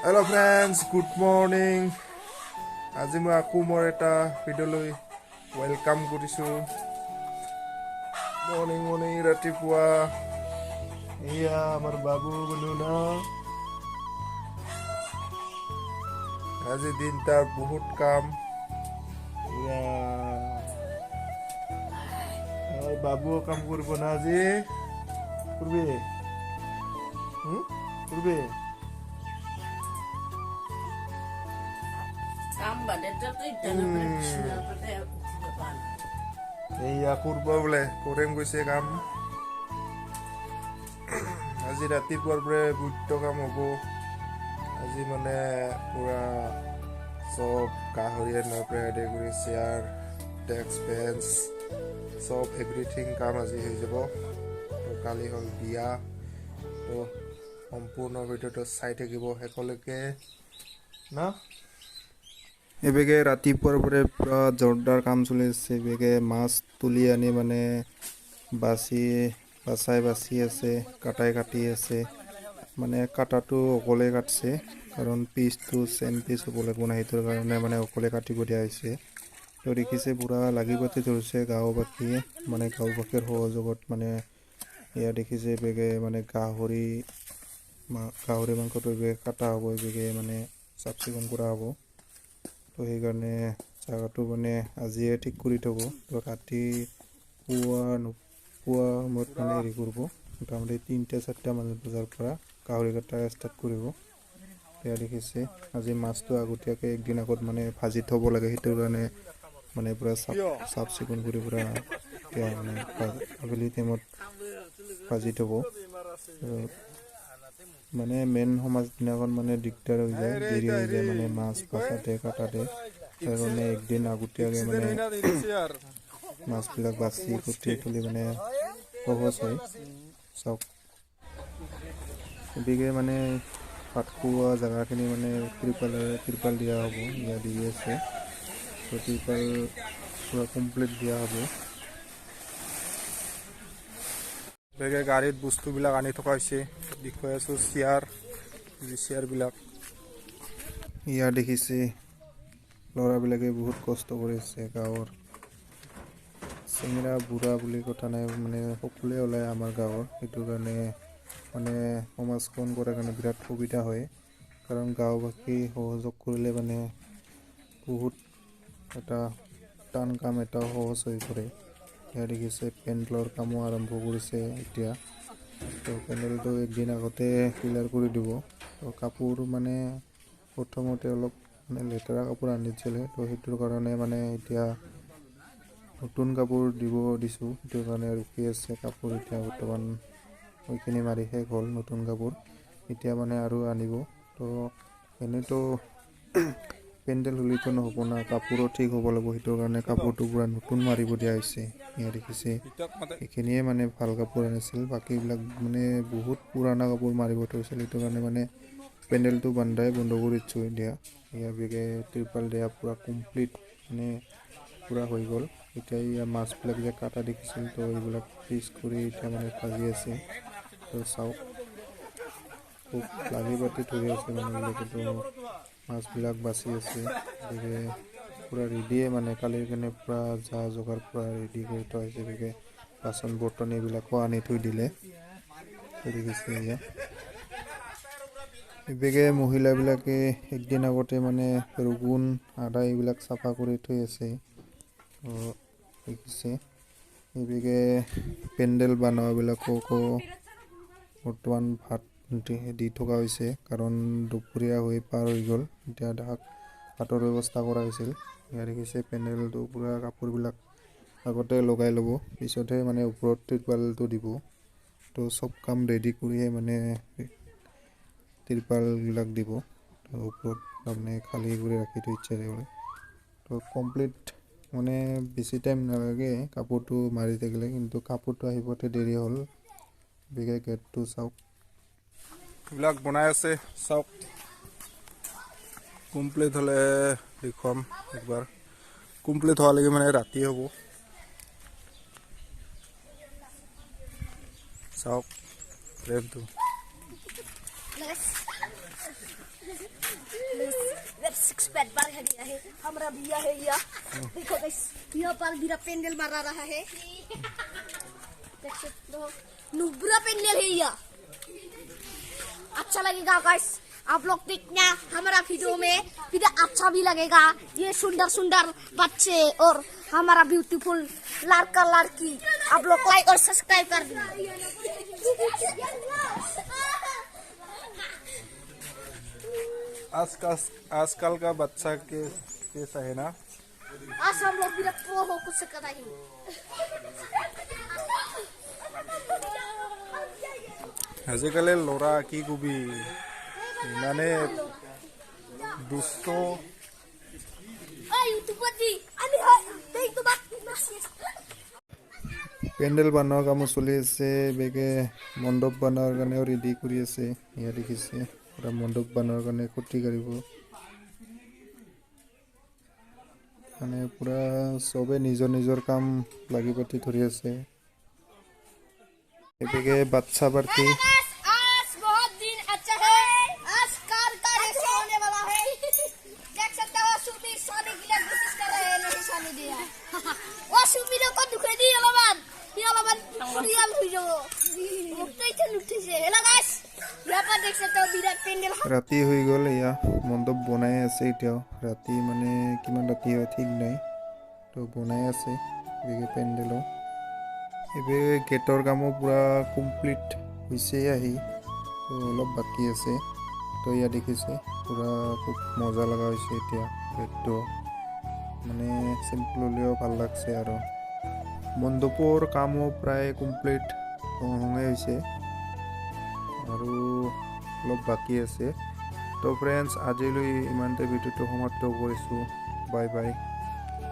Hello friends, good morning. আজি মই আকৌ মোৰ এটা ভিডিঅ'লৈ ৱেলকাম কৰিছোঁ। মৰ্ণিং ৰাতিপুৱা এয়া আমাৰ বাবু বলো না। আজি দিন তাৰ বহুত কাম। এয়া বাবুও কাম কৰিব না আজি। কৰবি এইয়া কৰিব বোলে কৰিম গৈছে কাম। আজি ৰাতিপুৱাৰ পৰাই বহুত কাম হ'ব। আজি মানে পুৰা চব গাহৰি আনাৰ পৰা আদি কৰি চেয়াৰ ডেস্ক বেঞ্চ চব এভৰিথিং কাম আজি হৈ যাব। তো কালি হ'ল বিয়া, তো সম্পূৰ্ণ ভিডিঅ'টো চাই থাকিব শেষলৈকে না। এবেগে ৰাতিপুৱাৰ পৰা পুৰা জোৰদাৰ কাম চলি আছে। এবেগে মাছ তুলি আনি মানে বাছি আছে, কাটি আছে। মানে কাটাটো অকলে কাটছে, কাৰণ পিচটো চেম পিচ হ'ব লাগিব না, সেইটোৰ কাৰণে মানে অকলে কাটিব দিয়া হৈছে। তো দেখিছে পুৰা লাগি পাতি ধৰিছে গাঁওবাসীয়ে, মানে গাঁওবাসীৰ সহযোগত মানে এয়া দেখিছে এবেগে মানে গাহৰি মাংসটো এবেগে কাটা হ'ব, এবেগে মানে চাফ চিকুণ কৰা হ'ব। তো সেইকাৰণে জাগাটো মানে আজিয়ে ঠিক কৰি থ'ব। তো ৰাতি পুৱা সময়ত মানে হেৰি কৰিব, মোটামুটি 3-4 মান বজাৰ পৰা গাহৰি কটা ষ্টাৰ্ট কৰিব। এতিয়া দেখিছে আজি মাছটো আগতীয়াকৈ একদিন আগত মানে ভাজি থ'ব লাগে, সেইটোৰ কাৰণে মানে পূৰা চাফ চিকুণ কৰি পূৰা এতিয়া মানে আবেলি টাইমত ভাজি থ'ব। মানে মেইন সমাজ দিনাখন মানে দিগদাৰ হৈ যায়, দেৰি হৈ যায় মানে মাছ কাটাতে সেইকাৰণে একদিন আগতীয়াকৈ মানে মাছবিলাক বাছি কুটি তুলি মানে সহজ হয়। চাওক এবিঘে মানে ভাত খোৱা জেগাখিনি মানে ত্ৰিপাল দিয়া হ'ব, ইয়াত দি আছে। তো ত্ৰিপাল পূৰা কমপ্লিট দিয়া হ'ব। বেগে গাড়ীত বস্তুবিলাক আনি থকা হৈছে, দেখুৱাই আছোঁ চেয়াৰবিলাক। ইয়াৰ দেখিছে ল'ৰাবিলাকে বহুত কষ্ট কৰিছে। গাঁৱৰ চেঙেৰা বুঢ়া বুলি কথা নাই, মানে সকলোৱে ওলায় আমাৰ গাঁৱৰ। সেইটো কাৰণে মানে সমাজখন কৰাৰ কাৰণে বিৰাট সুবিধা হয়, কাৰণ গাঁওবাসী সহযোগ কৰিলে মানে বহুত এটা টান কাম এটা সহজ হৈ পৰে। ইয়াত দেখিছে পেণ্ডেলৰ কামো আৰম্ভ কৰিছে এতিয়া। তো পেণ্ডেলটো একদিন আগতে ক্লিয়াৰ কৰি দিব। তো কাপোৰ মানে প্ৰথমতে অলপ মানে লেতেৰা কাপোৰ আনিছিলে, তো সেইটোৰ কাৰণে মানে এতিয়া নতুন কাপোৰ দিছোঁ, সেইটো কাৰণে ৰখি আছে কাপোৰ। এতিয়া বৰ্তমান সেইখিনি মাৰি শেষ হ'ল, নতুন কাপোৰ এতিয়া মানে আৰু আনিব। তো এনেইতো পেণ্ডেল হ'লেতো নহ'ব না, কাপোৰো ঠিক হ'ব লাগিব, সেইটোৰ কাৰণে কাপোৰটো পূৰা নতুন মাৰিব দিয়া হৈছে। ইয়াত দেখিছে এইখিনিয়ে মানে ভাল কাপোৰ আনিছিল, বাকীবিলাক মানে বহুত পুৰণা কাপোৰ মাৰিব থৈছিল। সেইটো কাৰণে মানে পেণ্ডেলটো বন্ধ কৰি দিছোঁ এতিয়া। ইয়াৰ বেগে ত্ৰিপাল দিয়া পূৰা কমপ্লিট মানে পূৰা হৈ গ'ল। এতিয়া ইয়াৰ মাছবিলাক যে কাটা দেখিছিল, তো এইবিলাক পিচ কৰি এতিয়া মানে ভাজি আছে। তো চাওক খুব লাগি পাতি ধৰি আছে মানুহবিলাকে, তো মাছবিলাক বাচি আছে। গতিকে পূৰা ৰেডিয়ে মানে কালিৰ কাৰণে পূৰা যা যোগাৰ পূৰা ৰেডি কৰি থোৱা হৈছে। গতিকে বাচন বৰ্তন এইবিলাকো আনি থৈ দিলে। দেখিছে এয়া এবেগে মহিলাবিলাকে একদিন আগতে মানে ৰুগুণ আদা এইবিলাক চাফা কৰি থৈ আছে। দেখিছে এইবেগে পেণ্ডেল বনোৱাবিলাককো বৰ্তমান ভাত দি থকা হৈছে, কাৰণ দুপৰীয়া হৈ পাৰ হৈ গ'ল। এতিয়া ভাতৰ ব্যৱস্থা কৰা হৈছিল। ইয়াত দেখিছে পেণ্ডেলটো পূৰা কাপোৰবিলাক আগতে লগাই ল'ব, পিছতহে মানে ওপৰত ত্ৰিপালটো দিব। তো চব কাম ৰেডি কৰিহে মানে ত্ৰিপালবিলাক দিব। তো ওপৰত তাৰমানে খালী কৰি ৰাখি থৈছে। তো কমপ্লিট মানে বেছি টাইম নালাগে কাপোৰটো মাৰি থাকিলে, কিন্তু কাপোৰটো আহিবতে দেৰি হ'ল। বেগে গেটটো চাওক, এইবিলাক বনাই আছে চাওক। কমপ্লিট হ'লে দেখুৱাম একবাৰ। কমপ্লিট হোৱালৈকে মানে ৰাতি হ'ব। চাওক ট্ৰেইনটো सिक्स पैक बार गया है हमारा भैया है या देखो गाइस यहाँ पर मेरा पेंडल मारा रहा है देख सकते हो नुब्रा पेंडल है या अच्छा लगेगा गाइस आप लोग देखना हमारा वीडियो में फिर अच्छा भी लगेगा ये सुंदर सुंदर बच्चे और हमारा ब्यूटीफुल लड़का लड़की आप लोग लाइक और सब्सक्राइब कर देना आजकल का बच्चा के कैसा है ना आज हम लोग भी प्रो हो कुछ करा ही আজিকালি ল'ৰা কি কবি ইমানে দুষ্ট পেণ্ডেল বনোৱাৰ কামো চলি আছে বেগে মণ্ডপ বনোৱাৰ কাৰণেও ৰেডি কৰি আছে ইয়া দেখিছে পুৰা মণ্ডপ বনোৱাৰ কাৰণে খুঁটি কাঢ়িব মানে পুৰা চবে নিজৰ নিজৰ কাম লাগি পাতি ধৰি আছে এবেগে বাচ্চা পাৰ্টি आज बहुत दिन अच्छा है आज कार का रेस होने वाला है देख सकते हो सुबी सोने के लिए कोशिश कर रहे हैं नहीं सोने दिया वो सुबी ने को दुखे दी ये लबन रियल हुई जो मुक्ति से लुटी से हेलो गाइस यहाँ पर देख सकते हो विराट पेंडल ৰাতি হৈ গ'ল এয়া মণ্ডপ বনাই আছে এতিয়াও ৰাতি মানে কিমান ৰাতি হয় ঠিক নাই তো বনাই আছে এবেগে পেণ্ডেলো এবে গেটৰ কামো পুৰা কমপ্লিট হৈছে আহি তো অলপ বাকী আছে তো ইয়া দেখিছে পুৰা খুব মজা লগা হৈছে এতিয়া গেটটো মানে চিম্পল হ'লেও ভাল লাগছে আৰু মণ্ডপৰ কামো প্ৰায় কমপ্লিট হৈ হৈছে আৰু অলপ বাকী আছে তো ফ্ৰেণ্ডছ আজিলৈ ইমানতে ভিডিঅ'টো সমাপ্ত কৰিছোঁ বাই বাই